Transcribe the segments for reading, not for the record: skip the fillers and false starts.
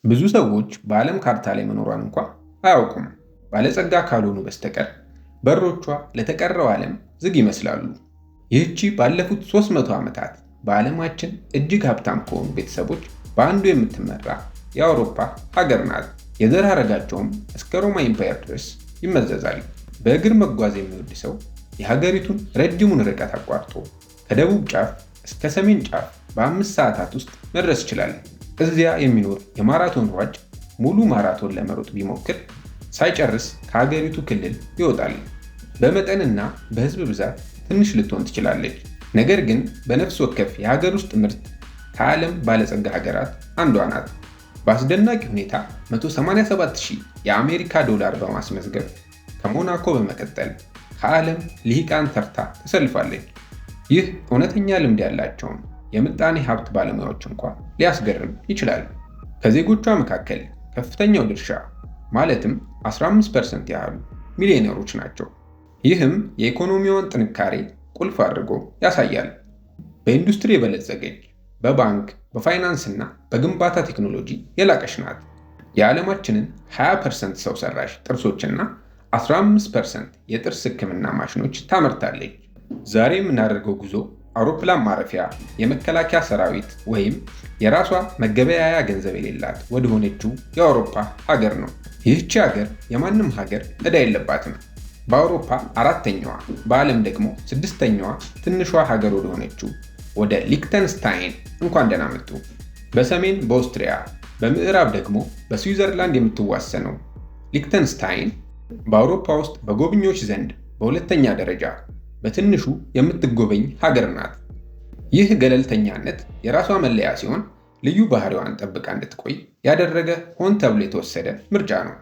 ብዙ ሰዎች በዓለም ካርታ ላይ መኖሯን እንኳ አያውቁም። ባለጸጋ ካልሆኑ በስተቀር በሮቿ ለተቀረው ዓለም ዝግ ይመስላሉ። ይህቺ ባለፉት 300 ዓመታት በዓለማችን እጅግ ሀብታም ከሆኑ ቤተሰቦች በአንዱ የምትመራ የአውሮፓ ሀገር ናት። የዘር ሐረጋቸውም እስከ ሮማ ኢምፓየር ድረስ ይመዘዛል። በእግር መጓዝ የሚወድ ሰው የሀገሪቱን ረጅሙን ርቀት አቋርጦ ከደቡብ ጫፍ እስከ ሰሜን ጫፍ በ5 ሰዓታት ውስጥ መድረስ ይችላል። እዚያ የሚኖር የማራቶን ሯጭ ሙሉ ማራቶን ለመሮጥ ቢሞክር ሳይጨርስ ከሀገሪቱ ክልል ይወጣል። በመጠንና በሕዝብ ብዛት ትንሽ ልትሆን ትችላለች፣ ነገር ግን በነፍስ ወከፍ የሀገር ውስጥ ምርት ከዓለም ባለጸጋ ሀገራት አንዷ ናት። በአስደናቂ ሁኔታ 187,000 የአሜሪካ ዶላር በማስመዝገብ ከሞናኮ በመቀጠል ከዓለም ልሂቃን ተርታ ተሰልፋለች። ይህ እውነተኛ ልምድ ያላቸውን የምጣኔ ሀብት ባለሙያዎች እንኳ ሊያስገርም ይችላል። ከዜጎቿ መካከል ከፍተኛው ድርሻ ማለትም 15% ያህሉ ሚሊዮነሮች ናቸው። ይህም የኢኮኖሚዋን ጥንካሬ ቁልፍ አድርጎ ያሳያል። በኢንዱስትሪ የበለጸገች፣ በባንክ በፋይናንስና በግንባታ ቴክኖሎጂ የላቀች ናት። የዓለማችንን 20% ሰው ሰራሽ ጥርሶችና 15% የጥርስ ሕክምና ማሽኖች ታመርታለች። ዛሬ የምናደርገው ጉዞ አውሮፕላን ማረፊያ፣ የመከላከያ ሰራዊት ወይም የራሷ መገበያያ ገንዘብ የሌላት ወደ ሆነችው የአውሮፓ ሀገር ነው። ይህቺ ሀገር የማንም ሀገር ዕዳ የለባትም። በአውሮፓ አራተኛዋ፣ በዓለም ደግሞ 6ኛዋ ትንሿ ሀገር ወደ ሆነችው ወደ ሊክተንስታይን እንኳን ደህና መጡ። በሰሜን በኦስትሪያ በምዕራብ ደግሞ በስዊዘርላንድ የምትዋሰነው ሊክተንስታይን በአውሮፓ ውስጥ በጎብኚዎች ዘንድ በሁለተኛ ደረጃ በትንሹ የምትጎበኝ ሀገር ናት። ይህ ገለልተኛነት የራሷ መለያ ሲሆን ልዩ ባህሪዋን ጠብቃ እንድትቆይ ያደረገ ሆን ተብሎ የተወሰደ ምርጫ ነው።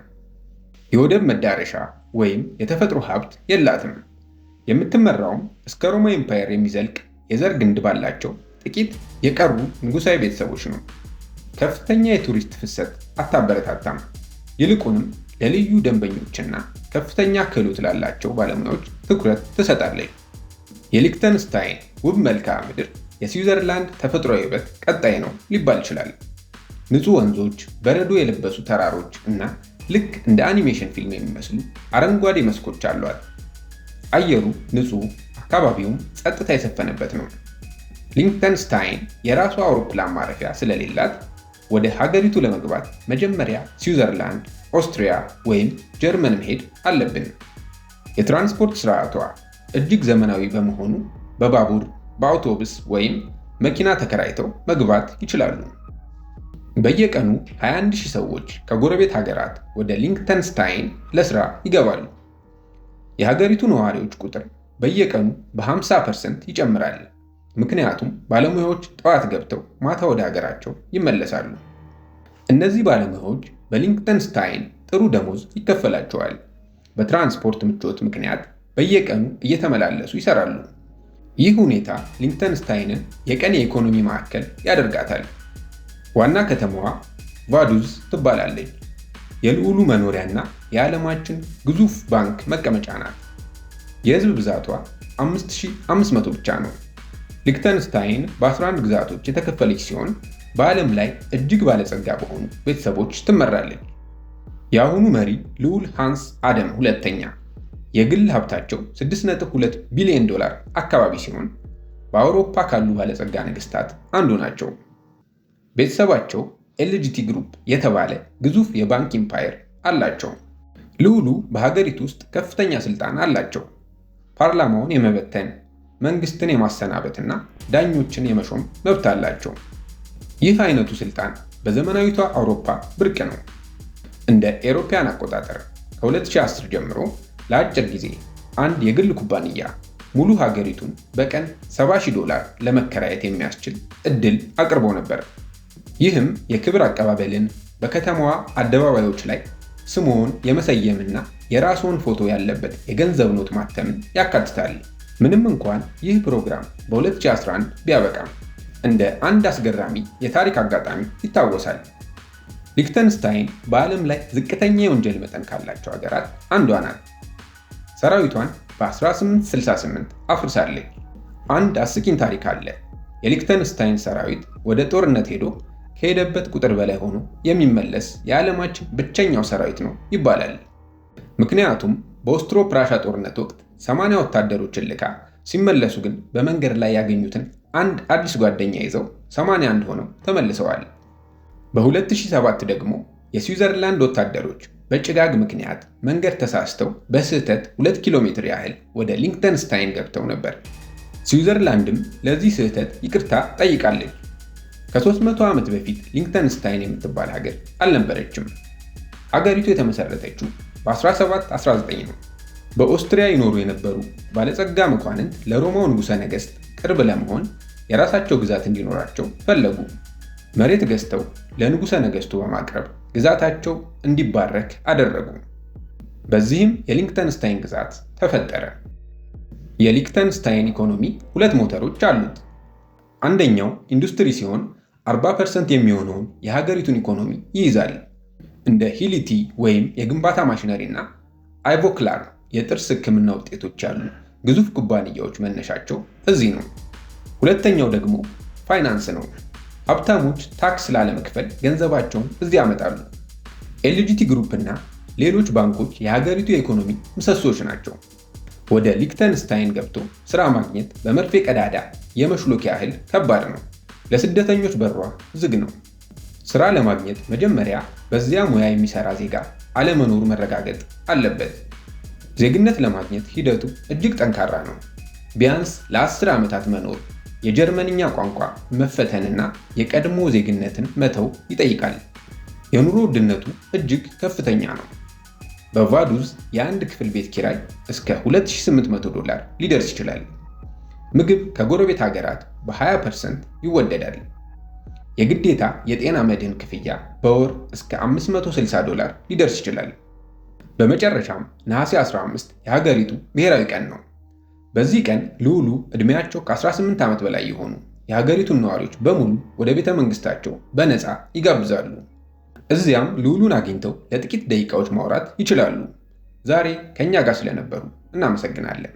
የወደብ መዳረሻ ወይም የተፈጥሮ ሀብት የላትም። የምትመራውም እስከ ሮማ ኢምፓየር የሚዘልቅ የዘር ግንድ ባላቸው ጥቂት የቀሩ ንጉሳዊ ቤተሰቦች ነው። ከፍተኛ የቱሪስት ፍሰት አታበረታታም። ይልቁንም ለልዩ ደንበኞችና ከፍተኛ ክህሎት ላላቸው ባለሙያዎች ትኩረት ትሰጣለች። የሊክተንስታይን ውብ መልክዓ ምድር የስዊዘርላንድ ተፈጥሯዊ ውበት ቀጣይ ነው ሊባል ይችላል። ንጹህ ወንዞች፣ በረዶ የለበሱ ተራሮች እና ልክ እንደ አኒሜሽን ፊልም የሚመስሉ አረንጓዴ መስኮች አሏት። አየሩ ንጹህ፣ አካባቢውም ጸጥታ የሰፈነበት ነው። ሊክተንስታይን የራሷ አውሮፕላን ማረፊያ ስለሌላት ወደ ሀገሪቱ ለመግባት መጀመሪያ ስዊዘርላንድ፣ ኦስትሪያ ወይም ጀርመን መሄድ አለብን። የትራንስፖርት ስርዓቷ እጅግ ዘመናዊ በመሆኑ በባቡር፣ በአውቶቡስ ወይም መኪና ተከራይተው መግባት ይችላሉ። በየቀኑ 21,000 ሰዎች ከጎረቤት ሀገራት ወደ ሊክተንስታይን ለስራ ይገባሉ። የሀገሪቱ ነዋሪዎች ቁጥር በየቀኑ በ50% ይጨምራል። ምክንያቱም ባለሙያዎች ጠዋት ገብተው ማታ ወደ ሀገራቸው ይመለሳሉ። እነዚህ ባለሙያዎች በሊክተንስታይን ጥሩ ደሞዝ ይከፈላቸዋል። በትራንስፖርት ምቾት ምክንያት በየቀኑ እየተመላለሱ ይሰራሉ። ይህ ሁኔታ ሊክተንስታይንን የቀን የኢኮኖሚ ማዕከል ያደርጋታል። ዋና ከተማዋ ቫዱዝ ትባላለች። የልዑሉ መኖሪያና የዓለማችን ግዙፍ ባንክ መቀመጫ ናት። የህዝብ ብዛቷ 5500 ብቻ ነው። ሊክተንስታይን በ11 ግዛቶች የተከፈለች ሲሆን በዓለም ላይ እጅግ ባለጸጋ በሆኑ ቤተሰቦች ትመራለች። የአሁኑ መሪ ልዑል ሃንስ አደም ሁለተኛ የግል ሀብታቸው 6.2 ቢሊዮን ዶላር አካባቢ ሲሆን በአውሮፓ ካሉ ባለጸጋ ነገስታት አንዱ ናቸው። ቤተሰባቸው ኤልጂቲ ግሩፕ የተባለ ግዙፍ የባንክ ኢምፓየር አላቸው። ልዑሉ በሀገሪቱ ውስጥ ከፍተኛ ስልጣን አላቸው። ፓርላማውን የመበተን፣ መንግስትን የማሰናበትና ዳኞችን የመሾም መብት አላቸው። ይህ አይነቱ ስልጣን በዘመናዊቷ አውሮፓ ብርቅ ነው። እንደ ኤሮፓያን አቆጣጠር ከ2010 ጀምሮ ለአጭር ጊዜ አንድ የግል ኩባንያ ሙሉ ሀገሪቱን በቀን $70,000 ለመከራየት የሚያስችል እድል አቅርቦ ነበር። ይህም የክብር አቀባበልን፣ በከተማዋ አደባባዮች ላይ ስምዎን የመሰየምና የራስዎን ፎቶ ያለበት የገንዘብ ኖት ማተምን ያካትታል። ምንም እንኳን ይህ ፕሮግራም በ2011 ቢያበቃም እንደ አንድ አስገራሚ የታሪክ አጋጣሚ ይታወሳል። ሊክተንስታይን በዓለም ላይ ዝቅተኛ የወንጀል መጠን ካላቸው ሀገራት አንዷ ናት። ሰራዊቷን በ1868 አፍርሳለች። አንድ አስቂኝ ታሪክ አለ። የሊክተንስታይን ሰራዊት ወደ ጦርነት ሄዶ ከሄደበት ቁጥር በላይ ሆኖ የሚመለስ የዓለማችን ብቸኛው ሰራዊት ነው ይባላል። ምክንያቱም በኦስትሮ ፕራሻ ጦርነት ወቅት 80 ወታደሮችን ልካ ሲመለሱ ግን በመንገድ ላይ ያገኙትን አንድ አዲስ ጓደኛ ይዘው 81 ሆነው ተመልሰዋል። በ2007 ደግሞ የስዊዘርላንድ ወታደሮች በጭጋግ ምክንያት መንገድ ተሳስተው በስህተት 2 ኪሎ ሜትር ያህል ወደ ሊንክተንስታይን ገብተው ነበር። ስዊዘርላንድም ለዚህ ስህተት ይቅርታ ጠይቃለች። ከ300 ዓመት በፊት ሊንክተንስታይን የምትባል ሀገር አልነበረችም። ሀገሪቱ የተመሰረተችው በ1719 ነው። በኦስትሪያ ይኖሩ የነበሩ ባለጸጋ መኳንንት ለሮማው ንጉሠ ነገሥት ቅርብ ለመሆን የራሳቸው ግዛት እንዲኖራቸው ፈለጉ። መሬት ገዝተው ለንጉሠ ነገሥቱ በማቅረብ ግዛታቸው እንዲባረክ አደረጉ። በዚህም የሊንክተንስታይን ግዛት ተፈጠረ። የሊንክተንስታይን ኢኮኖሚ 2 ሞተሮች አሉት። አንደኛው ኢንዱስትሪ ሲሆን 40% የሚሆነውን የሀገሪቱን ኢኮኖሚ ይይዛል። እንደ ሂሊቲ ወይም የግንባታ ማሽነሪ እና አይቮክላር የጥርስ ሕክምና ውጤቶች ያሉ ግዙፍ ኩባንያዎች መነሻቸው እዚህ ነው። ሁለተኛው ደግሞ ፋይናንስ ነው። ሀብታሞች ታክስ ላለመክፈል ገንዘባቸውን እዚህ ያመጣሉ። ኤልጂቲ ግሩፕ እና ሌሎች ባንኮች የሀገሪቱ የኢኮኖሚ ምሰሶች ናቸው። ወደ ሊንክተንስታይን ገብቶ ስራ ማግኘት በመርፌ ቀዳዳ የመሽሎክ ያህል ከባድ ነው። ለስደተኞች በሯ ዝግ ነው። ስራ ለማግኘት መጀመሪያ በዚያ ሙያ የሚሰራ ዜጋ አለመኖሩ መረጋገጥ አለበት። ዜግነት ለማግኘት ሂደቱ እጅግ ጠንካራ ነው። ቢያንስ ለ10 ዓመታት መኖር፣ የጀርመንኛ ቋንቋ መፈተንና የቀድሞ ዜግነትን መተው ይጠይቃል። የኑሮ ውድነቱ እጅግ ከፍተኛ ነው። በቫዱዝ የአንድ ክፍል ቤት ኪራይ እስከ $2800 ሊደርስ ይችላል። ምግብ ከጎረቤት ሀገራት በ20% ይወደዳል። የግዴታ የጤና መድህን ክፍያ በወር እስከ $560 ሊደርስ ይችላል። በመጨረሻም ነሐሴ 15 የሀገሪቱ ብሔራዊ ቀን ነው። በዚህ ቀን ልዑሉ ዕድሜያቸው ከ18 ዓመት በላይ የሆኑ የሀገሪቱን ነዋሪዎች በሙሉ ወደ ቤተ መንግስታቸው በነፃ ይጋብዛሉ። እዚያም ልዑሉን አግኝተው ለጥቂት ደቂቃዎች ማውራት ይችላሉ። ዛሬ ከእኛ ጋር ስለነበሩ እናመሰግናለን።